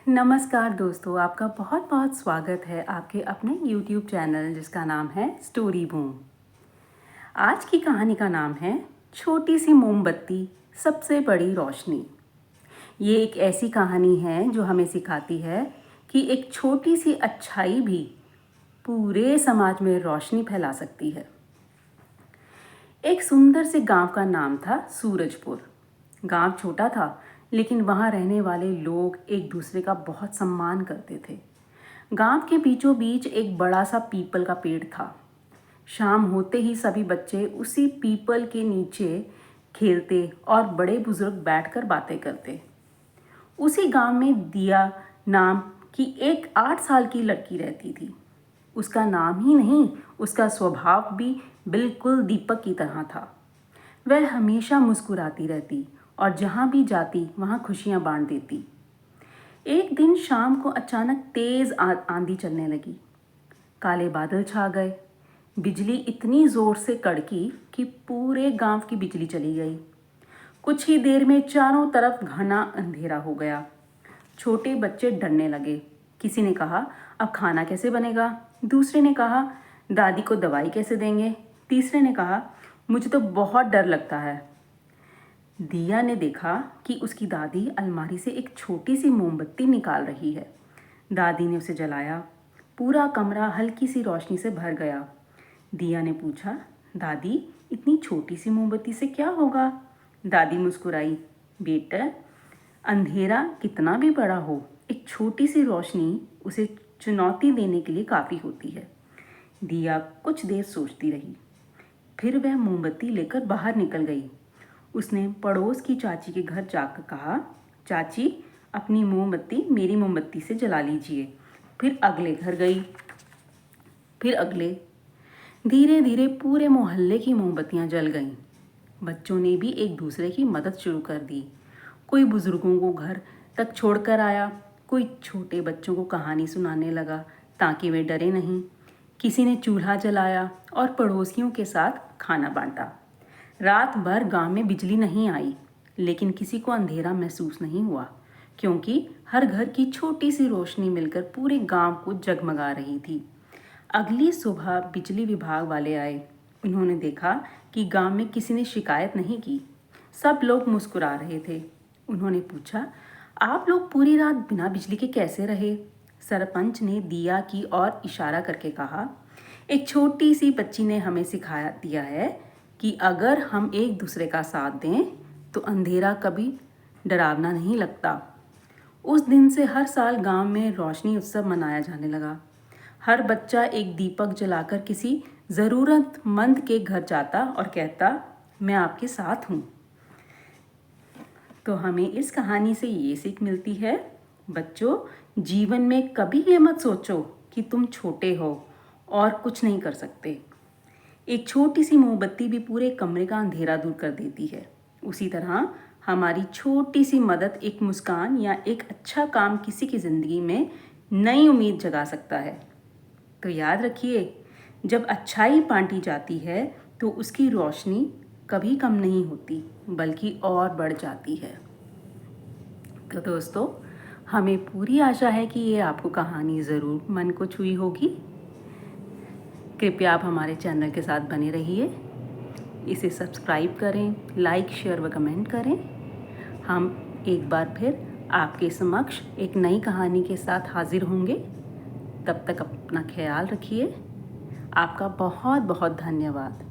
नमस्कार दोस्तों, आपका बहुत बहुत स्वागत है आपके अपने YouTube चैनल जिसका नाम है स्टोरी बूम। आज की कहानी का नाम है छोटी सी मोमबत्ती सबसे बड़ी रोशनी। ये एक ऐसी कहानी है जो हमें सिखाती है कि एक छोटी सी अच्छाई भी पूरे समाज में रोशनी फैला सकती है। एक सुंदर से गांव का नाम था सूरजपुर। गांव छोटा था, लेकिन वहां रहने वाले लोग एक दूसरे का बहुत सम्मान करते थे। गांव के बीचों बीच एक बड़ा सा पीपल का पेड़ था। शाम होते ही सभी बच्चे उसी पीपल के नीचे खेलते और बड़े बुजुर्ग बैठकर बातें करते। उसी गांव में दिया नाम की एक 8 साल की लड़की रहती थी। उसका नाम ही नहीं, उसका स्वभाव भी बिल्कुल दीपक की तरह था। वह हमेशा मुस्कुराती रहती और जहाँ भी जाती वहाँ खुशियाँ बांट देती। एक दिन शाम को अचानक तेज आंधी चलने लगी। काले बादल छा गए। बिजली इतनी जोर से कड़की कि पूरे गांव की बिजली चली गई। कुछ ही देर में चारों तरफ घना अंधेरा हो गया। छोटे बच्चे डरने लगे। किसी ने कहा, अब खाना कैसे बनेगा? दूसरे ने कहा, दादी को दवाई कैसे देंगे? तीसरे ने कहा, मुझे तो बहुत डर लगता है। दिया ने देखा कि उसकी दादी अलमारी से एक छोटी सी मोमबत्ती निकाल रही है। दादी ने उसे जलाया। पूरा कमरा हल्की सी रोशनी से भर गया। दिया ने पूछा, दादी, इतनी छोटी सी मोमबत्ती से क्या होगा? दादी मुस्कुराई, बेटा, अंधेरा कितना भी बड़ा हो, एक छोटी सी रोशनी उसे चुनौती देने के लिए काफ़ी होती है। दिया कुछ देर सोचती रही। फिर वह मोमबत्ती लेकर बाहर निकल गई। उसने पड़ोस की चाची के घर जाकर कहा, चाची, अपनी मोमबत्ती मेरी मोमबत्ती से जला लीजिए। फिर अगले घर गई, फिर अगले। धीरे धीरे पूरे मोहल्ले की मोमबत्तियां जल गईं। बच्चों ने भी एक दूसरे की मदद शुरू कर दी। कोई बुजुर्गों को घर तक छोड़कर आया, कोई छोटे बच्चों को कहानी सुनाने लगा ताकि वे डरे नहीं। किसी ने चूल्हा जलाया और पड़ोसियों के साथ खाना बांटा। रात भर गांव में बिजली नहीं आई, लेकिन किसी को अंधेरा महसूस नहीं हुआ, क्योंकि हर घर की छोटी सी रोशनी मिलकर पूरे गांव को जगमगा रही थी। अगली सुबह बिजली विभाग वाले आए। उन्होंने देखा कि गांव में किसी ने शिकायत नहीं की। सब लोग मुस्कुरा रहे थे। उन्होंने पूछा, आप लोग पूरी रात बिना बिजली के कैसे रहे? सरपंच ने दिया की ओर इशारा करके कहा, एक छोटी सी बच्ची ने हमें सिखाया दिया है कि अगर हम एक दूसरे का साथ दें तो अंधेरा कभी डरावना नहीं लगता। उस दिन से हर साल गांव में रोशनी उत्सव मनाया जाने लगा। हर बच्चा एक दीपक जलाकर किसी ज़रूरतमंद के घर जाता और कहता, मैं आपके साथ हूँ। तो हमें इस कहानी से ये सीख मिलती है, बच्चों, जीवन में कभी ये मत सोचो कि तुम छोटे हो और कुछ नहीं कर सकते। एक छोटी सी मोमबत्ती भी पूरे कमरे का अंधेरा दूर कर देती है। उसी तरह हमारी छोटी सी मदद, एक मुस्कान या एक अच्छा काम किसी की ज़िंदगी में नई उम्मीद जगा सकता है। तो याद रखिए, जब अच्छाई बांटी जाती है तो उसकी रोशनी कभी कम नहीं होती, बल्कि और बढ़ जाती है। तो दोस्तों, हमें पूरी आशा है कि ये आपको कहानी ज़रूर मन को छुई होगी। कृपया आप हमारे चैनल के साथ बने रहिए। इसे सब्सक्राइब करें, लाइक, शेयर व कमेंट करें। हम एक बार फिर आपके समक्ष एक नई कहानी के साथ हाजिर होंगे। तब तक अपना ख्याल रखिए। आपका बहुत बहुत धन्यवाद।